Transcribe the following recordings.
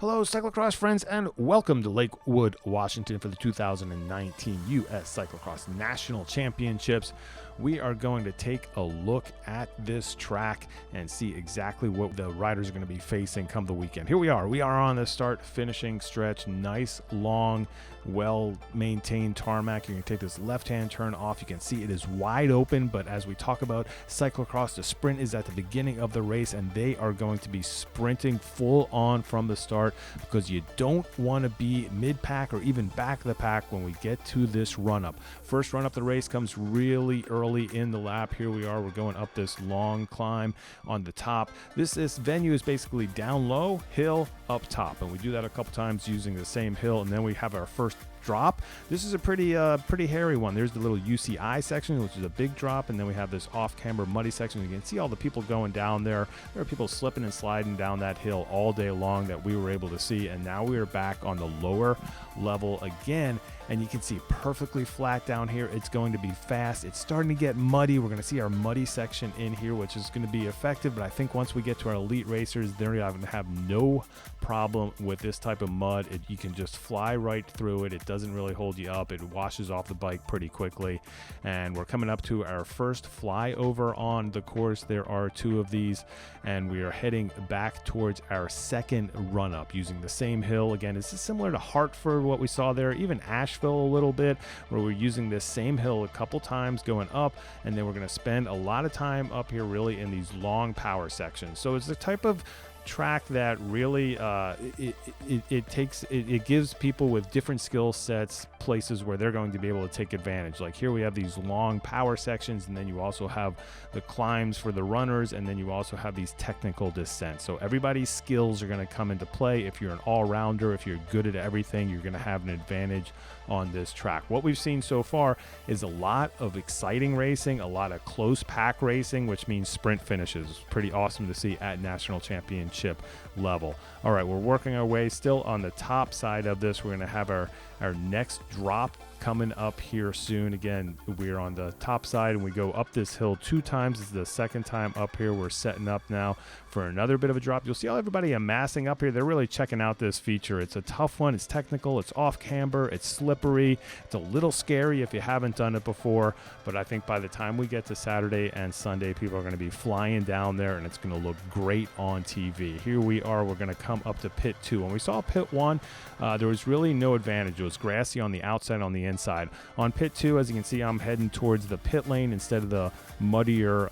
Hello, Cyclocross friends, and welcome to Lakewood, Washington for the 2019 U.S. Cyclocross National Championships. We are going to take a look at this track and see exactly what the riders are going to be facing come the weekend. Here we are. We are on the start-finishing stretch. Nice, long, well-maintained tarmac. You're going to take this left-hand turn off. You can see it is wide open, but as we talk about Cyclocross, the sprint is at the beginning of the race, and they are going to be sprinting full on from the start, because you don't want to be mid-pack or even back of the pack when we get to this run-up. First run-up the race comes really early in the lap. Here we are. We're going up this long climb on the top. This venue is basically down low, hill, up top, and we do that a couple times using the same hill, and then we have our first drop. This is a pretty hairy one. There's the little UCI section, which is a big drop, and then we have this off-camber muddy section. You can see all the people going down there. There are people slipping and sliding down that hill all day long that we were able to see, and now we are back on the lower level again, and you can see perfectly flat down here. It's going to be fast. It's starting to get muddy. We're going to see our muddy section in here, which is going to be effective, but I think once we get to our elite racers, they're going to have no problem with this type of mud. You can just fly right through it. It doesn't really hold you up. It washes off the bike pretty quickly, and we're coming up to our first flyover on the course. There are two of these, and we are heading back towards our second run-up using the same hill. Again, this is similar to Hartford, what we saw there, even Asheville a little bit, where we're using this same hill a couple times going up, and then we're going to spend a lot of time up here really in these long power sections. So it's the type of track that really it gives people with different skill sets places where they're going to be able to take advantage. Like here we have these long power sections, and then you also have the climbs for the runners, and then you also have these technical descents. So everybody's skills are going to come into play. If you're an all-rounder, if you're good at everything, you're going to have an advantage on this track. What we've seen so far is a lot of exciting racing, a lot of close pack racing, which means sprint finishes. Pretty awesome to see at national championship level. All right, we're working our way still on the top side of this. We're going to have our next drop coming up here soon. Again, we're on the top side, and we go up this hill two times. This is the second time up here. We're setting up now for another bit of a drop. You'll see all everybody amassing up here. They're really checking out this feature. It's a tough one. It's technical. It's off camber. It's slippery. It's a little scary if you haven't done it before, but I think by the time we get to Saturday and Sunday, people are going to be flying down there, and it's going to look great on TV. Here we are. We're going to come up to pit 2. When we saw pit 1, there was really no advantage. It was grassy on the outside, on the inside. On pit 2, as you can see, I'm heading towards the pit lane instead of the muddier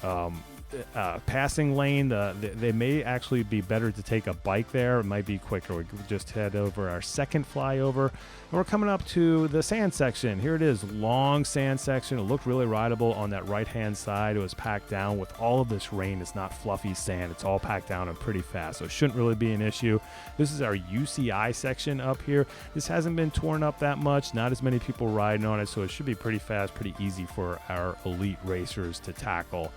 passing lane. They may actually be better to take a bike there. It might be quicker. We just head over our second flyover, and we're coming up to the sand section. Here it is, long sand section. It looked really rideable on that right hand side. It was packed down with all of this rain. It's not fluffy sand. It's all packed down and pretty fast, so it shouldn't really be an issue. This is our UCI section up here. This hasn't been torn up that much, not as many people riding on it, so it should be pretty fast, pretty easy for our elite racers to tackle.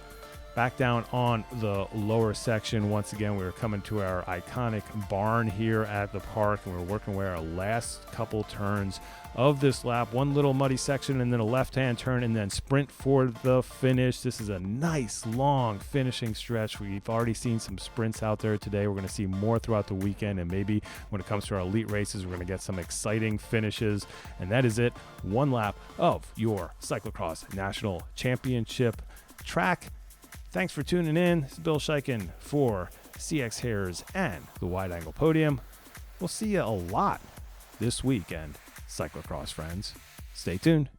Back down on the lower section, once again, we're coming to our iconic barn here at the park, and we're working where our last couple turns of this lap. One little muddy section, and then a left-hand turn, and then sprint for the finish. This is a nice, long finishing stretch. We've already seen some sprints out there today. We're going to see more throughout the weekend, and maybe when it comes to our elite races, we're going to get some exciting finishes. And that is it. One lap of your Cyclocross National Championship track. Thanks for tuning in. This is Bill Scheiken for CXHAIRS and the Wide Angle Podium. We'll see you a lot this weekend, Cyclocross friends. Stay tuned.